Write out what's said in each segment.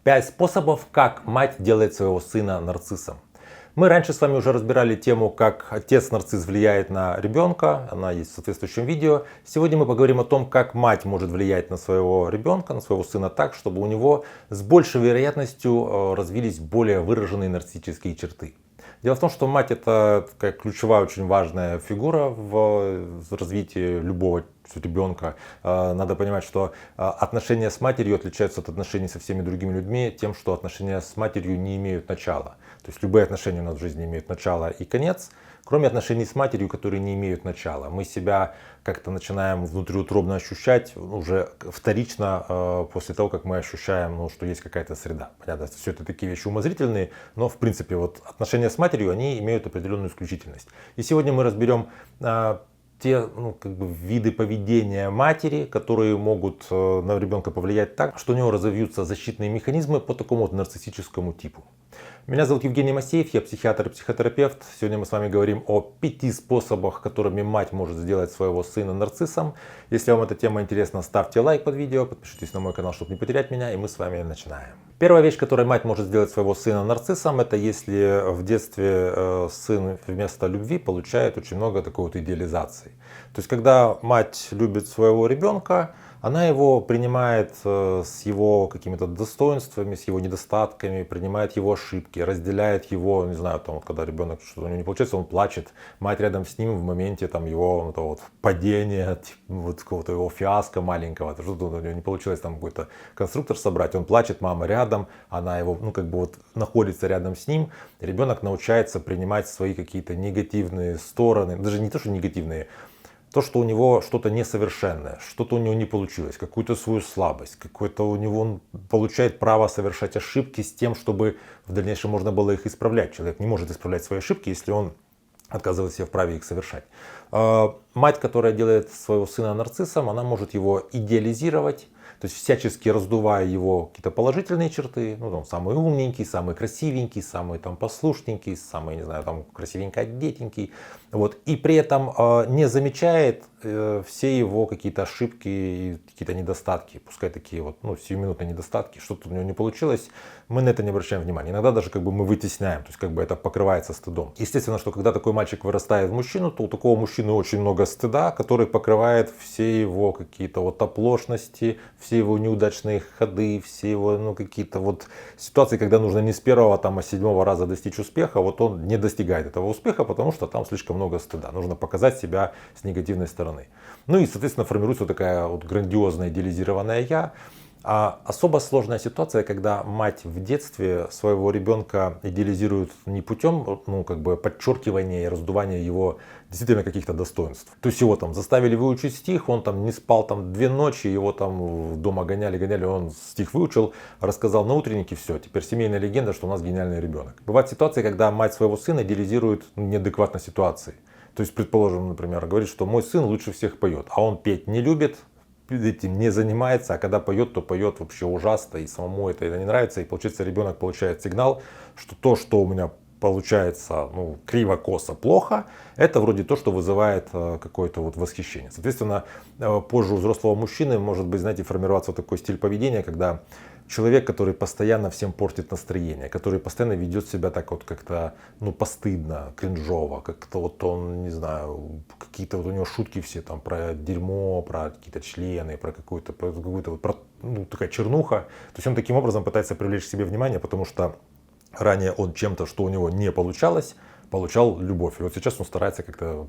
5 способов, как мать делает своего сына нарциссом. Мы раньше с вами уже разбирали тему, как отец-нарцисс влияет на ребенка, она есть в соответствующем видео. Сегодня мы поговорим о том, как мать может влиять на своего ребенка, на своего сына так, чтобы у него с большей вероятностью развились более выраженные нарциссические черты. Дело в том, что мать это такая ключевая, очень важная фигура в развитии любого ребенка. Надо понимать, что отношения с матерью отличаются от отношений со всеми другими людьми тем, что отношения с матерью не имеют начала. То есть любые отношения у нас в жизни имеют начало и конец, кроме отношений с матерью, которые не имеют начала. Мы себя как-то начинаем внутриутробно ощущать уже вторично после того, как мы ощущаем, что есть какая-то среда. Понятно, все это такие вещи умозрительные, но в принципе вот отношения с матерью, они имеют определенную исключительность. И сегодня мы разберем те виды поведения матери, которые могут на ребенка повлиять так, что у него разовьются защитные механизмы по такому вот нарциссическому типу. Меня зовут Евгений Масеев, я психиатр и психотерапевт. Сегодня мы с вами говорим о 5 способах, которыми мать может сделать своего сына нарциссом. Если вам эта тема интересна, ставьте лайк под видео, подпишитесь на мой канал, чтобы не потерять меня, и мы с вами начинаем. Первая вещь, которой мать может сделать своего сына нарциссом, это если в детстве сын вместо любви получает очень много такой вот идеализации. То есть, когда мать любит своего ребенка, она его принимает с его какими-то достоинствами, с его недостатками, принимает его ошибки, разделяет его, не знаю, там, когда ребенок что-то у него не получается, он плачет, мать рядом с ним в моменте там, его падения, какого-то его фиаско маленького, что-то у него не получилось там какой-то конструктор собрать, он плачет, мама рядом, она его, находится рядом с ним, ребенок научается принимать свои какие-то негативные стороны, даже не то, что негативные, то, что у него что-то несовершенное, что-то у него не получилось, какую-то свою слабость, какой-то у него он получает право совершать ошибки с тем, чтобы в дальнейшем можно было их исправлять. Человек не может исправлять свои ошибки, если он отказывает себе в праве их совершать. Мать, которая делает своего сына нарциссом, она может его идеализировать, то есть всячески раздувая его какие-то положительные черты, самый умненький, самый красивенький, самый послушненький, самый, не знаю, красивенько одетенький. И при этом не замечает все его какие-то ошибки и какие-то недостатки, пускай такие сиюминутные недостатки, что-то у него не получилось, мы на это не обращаем внимания. Иногда даже мы вытесняем, то есть это покрывается стыдом. Естественно, что когда такой мальчик вырастает в мужчину, то у такого мужчины очень много стыда, который покрывает все его какие-то оплошности, все его неудачные ходы, все его какие-то ситуации, когда нужно не с первого, а с 7-го раза достичь успеха, он не достигает этого успеха, потому что там слишком много стыда. Нужно показать себя с негативной стороны. И, соответственно, формируется такая грандиозная идеализированная «я». А особо сложная ситуация, когда мать в детстве своего ребенка идеализирует не путем подчеркивания и раздувания его действительно каких-то достоинств. То есть его заставили выучить стих, он не спал 2 ночи, его дома гоняли, он стих выучил, рассказал на утреннике, все, теперь семейная легенда, что у нас гениальный ребенок. Бывают ситуации, когда мать своего сына идеализирует неадекватной ситуации. То есть, предположим, например, говорит, что мой сын лучше всех поет, а он петь не любит, этим не занимается, а когда поет, то поет вообще ужасно, и самому это не нравится, и получается ребенок получает сигнал, что то, что у меня получается криво, косо, плохо, это вроде то, что вызывает какое-то восхищение. Соответственно, позже у взрослого мужчины может быть, формироваться такой стиль поведения, когда человек, который постоянно всем портит настроение, который постоянно ведет себя так как-то постыдно, кринжово, как-то он, не знаю, какие-то у него шутки все про дерьмо, про какие-то члены, про какую-то такая чернуха. То есть он таким образом пытается привлечь к себе внимание, потому что ранее он чем-то, что у него не получалось, получал любовь. И сейчас он старается как-то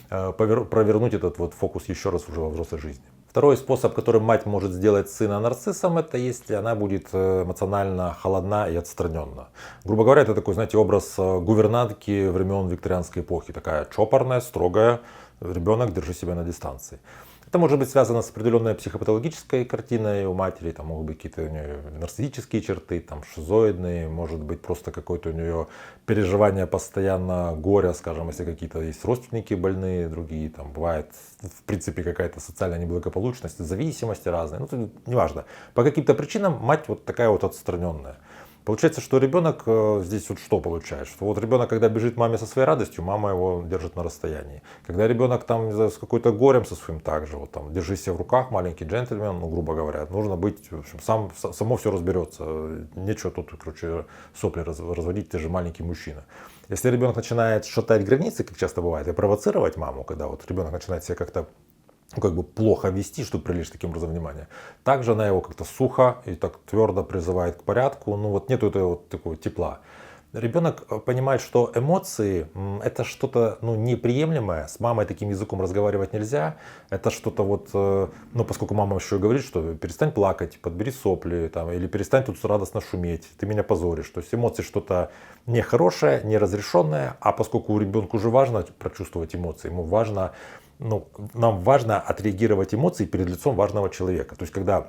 провернуть этот фокус еще раз уже во взрослой жизни. Второй способ, которым мать может сделать сына нарциссом, это если она будет эмоционально холодна и отстраненна. Грубо говоря, это такой, образ гувернантки времен викторианской эпохи. Такая чопорная, строгая, ребенок, держи себя на дистанции. Это может быть связано с определенной психопатологической картиной у матери, там могут быть какие-то у нее нарциссические черты, шизоидные, может быть просто какое-то у нее переживание постоянно горя, скажем, если какие-то есть родственники больные, другие, бывает в принципе какая-то социальная неблагополучность, зависимости разные, неважно. По каким-то причинам мать такая отстраненная. Получается, что ребенок здесь вот что получает? Что вот ребенок, когда бежит маме со своей радостью, мама его держит на расстоянии. Когда ребенок там, не знаю, с какой-то горем со своим также, вот там, держи себя в руках, маленький джентльмен, ну, грубо говоря, нужно быть, в общем, само все разберется. Нечего тут, короче, сопли разводить, ты же маленький мужчина. Если ребенок начинает шатать границы, как часто бывает, и провоцировать маму, когда вот ребенок начинает себя как-то как бы плохо вести, чтобы привлечь таким образом внимание. Также она его как-то сухо и так твердо призывает к порядку. Ну вот нету этого вот такого тепла. Ребенок понимает, что эмоции это что-то неприемлемое. С мамой таким языком разговаривать нельзя. Это что-то вот, поскольку мама еще говорит, что перестань плакать, подбери сопли, там, или перестань тут радостно шуметь, ты меня позоришь. То есть эмоции что-то нехорошее, неразрешенное. А поскольку у ребенка уже важно прочувствовать эмоции, ему важно, нам важно отреагировать эмоции перед лицом важного человека. То есть когда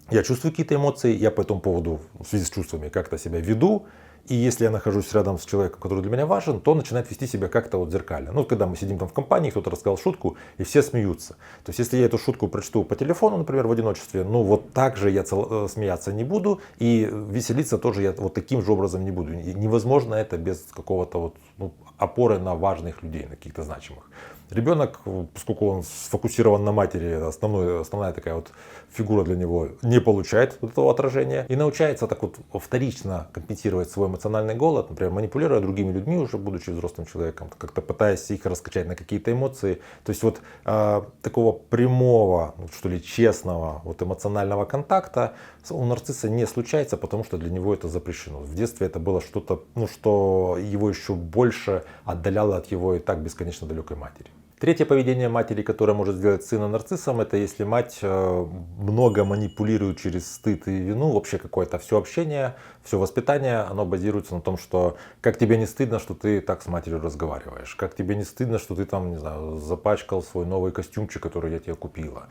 я чувствую какие-то эмоции, я по этому поводу в связи с чувствами как-то себя веду. И если я нахожусь рядом с человеком, который для меня важен, то он начинает вести себя как-то вот зеркально. Ну, когда мы сидим там в компании, кто-то рассказал шутку, и все смеются. То есть, если я эту шутку прочту по телефону, например, в одиночестве, вот так же я смеяться не буду, и веселиться тоже я вот таким же образом не буду. И невозможно это без какого-то опоры на важных людей, на каких-то значимых. Ребенок, поскольку он сфокусирован на матери, основная такая вот фигура для него, не получает этого отражения и научается так вот вторично компенсировать свой эмоциональный голод, например, манипулируя другими людьми, уже будучи взрослым человеком, как-то пытаясь их раскачать на какие-то эмоции. То есть вот такого прямого, что ли, честного эмоционального контакта у нарцисса не случается, потому что для него это запрещено. В детстве это было что-то, что его еще больше отдаляло от его и так бесконечно далекой матери. Третье поведение матери, которое может сделать сына нарциссом, это если мать много манипулирует через стыд и вину. Вообще какое-то все общение, все воспитание, оно базируется на том, что как тебе не стыдно, что ты так с матерью разговариваешь. Как тебе не стыдно, что ты там, не знаю, запачкал свой новый костюмчик, который я тебе купила.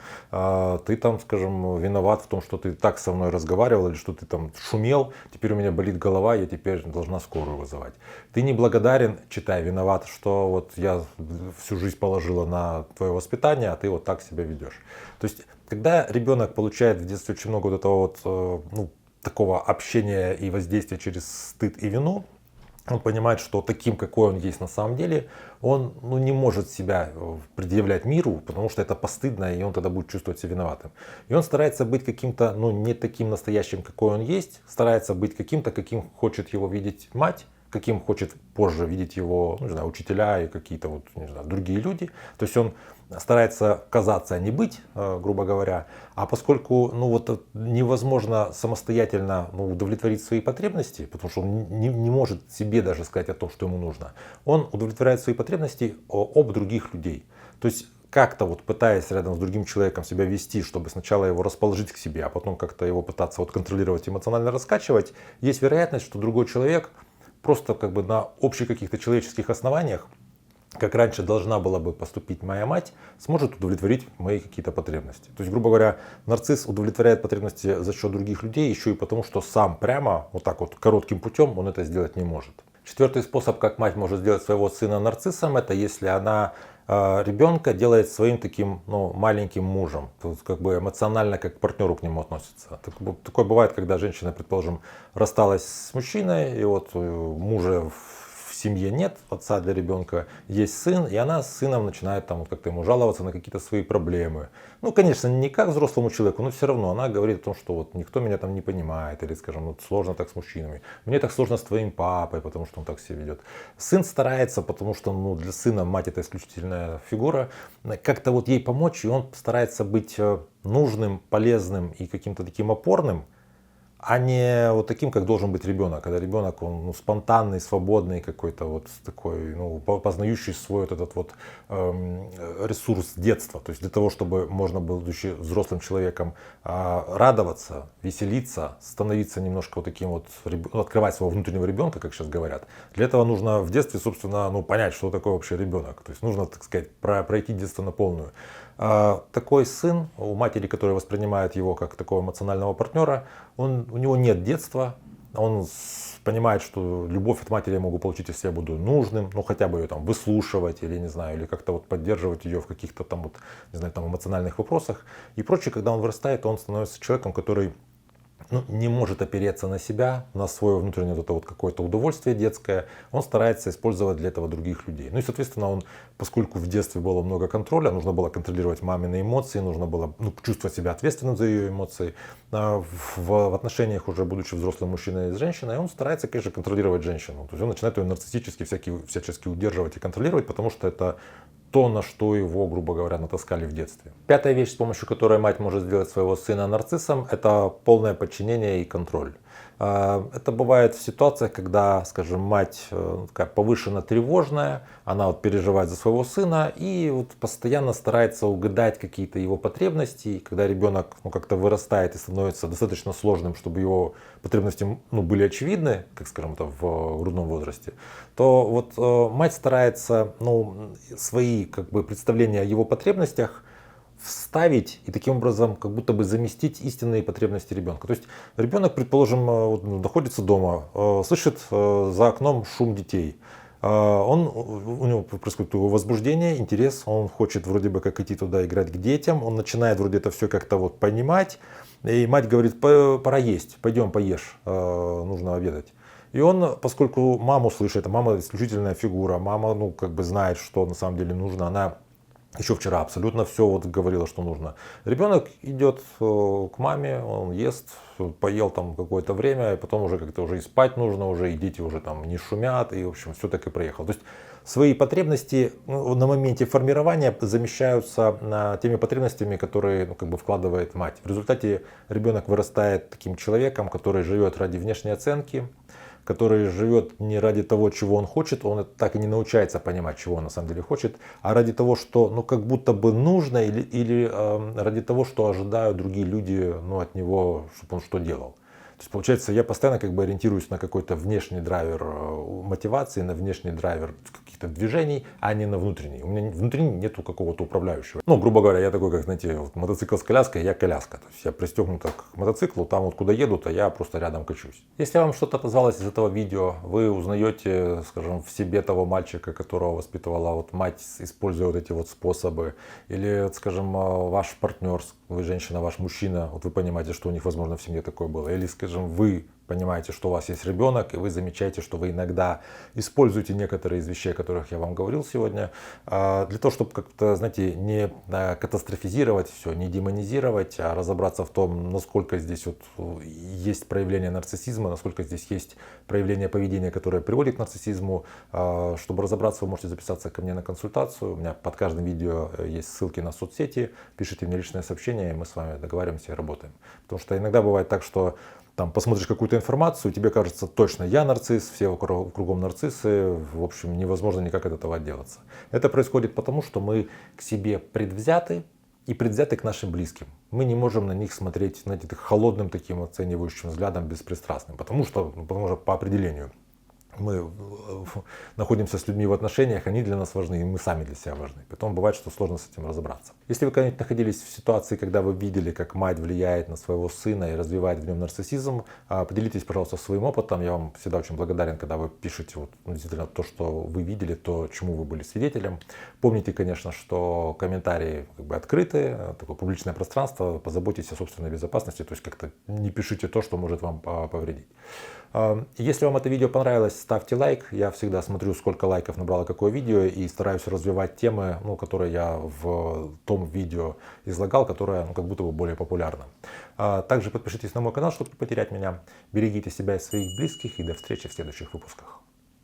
Ты там, скажем, виноват в том, что ты так со мной разговаривал, или что ты там шумел, теперь у меня болит голова, я теперь должна скорую вызывать. Ты неблагодарен, читай, виноват, что вот я всю жизнь положила на твое воспитание, а ты вот так себя ведешь. То есть, когда ребенок получает в детстве очень много вот этого такого общения и воздействия через стыд и вину, он понимает, что таким, какой он есть на самом деле, он не может себя предъявлять миру, потому что это постыдно, и он тогда будет чувствовать себя виноватым. И он старается быть каким-то, не таким настоящим, какой он есть, старается быть каким-то, каким хочет его видеть мать, каким хочет позже видеть его, учителя и какие-то другие люди. То есть он старается казаться, а не быть, грубо говоря. А поскольку невозможно самостоятельно удовлетворить свои потребности, потому что он не может себе даже сказать о том, что ему нужно, он удовлетворяет свои потребности об других людей. То есть как-то пытаясь рядом с другим человеком себя вести, чтобы сначала его расположить к себе, а потом как-то его пытаться контролировать, эмоционально раскачивать, есть вероятность, что другой человек просто на общих каких-то человеческих основаниях, как раньше должна была бы поступить моя мать, сможет удовлетворить мои какие-то потребности. То есть, грубо говоря, нарцисс удовлетворяет потребности за счет других людей еще и потому, что сам прямо, коротким путем он это сделать не может. Четвертый способ, как мать может сделать своего сына нарциссом, это если она ребенка делает своим таким маленьким мужем. То есть, эмоционально как к партнеру к нему относится. Такое бывает, когда женщина, предположим, рассталась с мужчиной, и мужа в семье нет, отца для ребенка, есть сын, и она с сыном начинает как-то ему жаловаться на какие-то свои проблемы. Конечно, не как взрослому человеку, но все равно она говорит о том, что никто меня там не понимает, или, скажем, сложно так с мужчинами. Мне так сложно с твоим папой, потому что он так себя ведет. Сын старается, потому что для сына мать это исключительная фигура, как-то ей помочь, и он старается быть нужным, полезным и каким-то таким опорным, а не таким, как должен быть ребенок. Когда ребенок, он спонтанный, свободный, какой-то такой, познающий свой этот ресурс детства. То есть для того, чтобы можно было, будучи взрослым человеком, радоваться, веселиться, становиться немножко таким открывать своего внутреннего ребенка, как сейчас говорят. Для этого нужно в детстве, собственно, понять, что такое вообще ребенок. То есть нужно, так сказать, пройти детство на полную. Такой сын у матери, которая воспринимает его как такого эмоционального партнера, у него нет детства, он понимает, что любовь от матери я могу получить, если я буду нужным, хотя бы ее выслушивать или, не знаю, или как-то поддерживать ее в каких-то эмоциональных вопросах и прочее. Когда он вырастает, он становится человеком, который не может опереться на себя, на свое внутреннее вот это вот какое-то удовольствие детское, он старается использовать для этого других людей. Ну и, соответственно, он, поскольку в детстве было много контроля, нужно было контролировать мамины эмоции, нужно было чувствовать себя ответственным за ее эмоции, в отношениях уже будучи взрослым мужчиной с женщиной, он старается, конечно, контролировать женщину. То есть он начинает ее нарциссически всячески удерживать и контролировать, потому что это то, на что его, грубо говоря, натаскали в детстве. Пятая вещь, с помощью которой мать может сделать своего сына нарциссом, это полное подчинение и контроль. Это бывает в ситуациях, когда, скажем, мать такая повышенно тревожная, она вот переживает за своего сына и вот постоянно старается угадать какие-то его потребности. И когда ребенок как-то вырастает и становится достаточно сложным, чтобы его потребности были очевидны, как, скажем, это в грудном возрасте, то вот мать старается свои представления о его потребностях вставить и таким образом как будто бы заместить истинные потребности ребенка. То есть ребенок, предположим, находится дома, слышит за окном шум детей. У него происходит возбуждение, интерес, он хочет вроде бы как идти туда играть к детям, он начинает вроде это все как-то вот понимать, и мать говорит: пора есть, пойдем поешь, нужно обедать. И он, поскольку маму слышит, мама исключительная фигура, мама знает, что на самом деле нужно, она еще вчера абсолютно все говорила, что нужно. Ребенок идет к маме, он ест, поел там какое-то время, и потом уже как-то уже и спать нужно, уже и дети уже там не шумят, и в общем все так и проехал. То есть свои потребности на моменте формирования замещаются теми потребностями, которые вкладывает мать. В результате ребенок вырастает таким человеком, который живет ради внешней оценки, который живет не ради того, чего он хочет, он так и не научается понимать, чего он на самом деле хочет, а ради того, что как будто бы нужно, или ради того, что ожидают другие люди от него, чтобы он что делал. То есть получается, я постоянно ориентируюсь на какой-то внешний драйвер мотивации, на внешний драйвер каких-то движений, а не на внутренний. У меня внутри нету какого-то управляющего. Грубо говоря, я такой, как, знаете, мотоцикл с коляской, я коляска. То есть я пристегнут к мотоциклу, там куда едут, а я просто рядом качусь. Если вам что-то отозвалось из этого видео, вы узнаете, скажем, в себе того мальчика, которого воспитывала мать, используя эти способы, или, скажем, ваш партнер, вы женщина, ваш мужчина, вы понимаете, что у них, возможно, в семье такое было, или, скажем, вы понимаете, что у вас есть ребенок, и вы замечаете, что вы иногда используете некоторые из вещей, о которых я вам говорил сегодня, для того, чтобы как-то, знаете, не катастрофизировать все, не демонизировать, а разобраться в том, насколько здесь есть проявление нарциссизма, насколько здесь есть проявление поведения, которое приводит к нарциссизму. Чтобы разобраться, вы можете записаться ко мне на консультацию. У меня под каждым видео есть ссылки на соцсети. Пишите мне личное сообщение, и мы с вами договариваемся и работаем. Потому что иногда бывает так, что посмотришь какую-то информацию, тебе кажется, точно я нарцисс, все кругом нарциссы, в общем, невозможно никак от этого отделаться. Это происходит потому, что мы к себе предвзяты и предвзяты к нашим близким. Мы не можем на них смотреть, знаете, холодным таким оценивающим взглядом, беспристрастным, потому что по определению мы находимся с людьми в отношениях, они для нас важны, и мы сами для себя важны. Потом бывает, что сложно с этим разобраться. Если вы когда-нибудь находились в ситуации, когда вы видели, как мать влияет на своего сына и развивает в нем нарциссизм, поделитесь, пожалуйста, своим опытом. Я вам всегда очень благодарен, когда вы пишете действительно то, что вы видели, то, чему вы были свидетелем. Помните, конечно, что комментарии открыты, такое публичное пространство, позаботьтесь о собственной безопасности, то есть как-то не пишите то, что может вам повредить. Если вам это видео понравилось, ставьте лайк. Я всегда смотрю, сколько лайков набрало какое видео, и стараюсь развивать темы, которые я в том видео излагал, которое как будто бы более популярно. Также подпишитесь на мой канал, чтобы не потерять меня. Берегите себя и своих близких, и до встречи в следующих выпусках.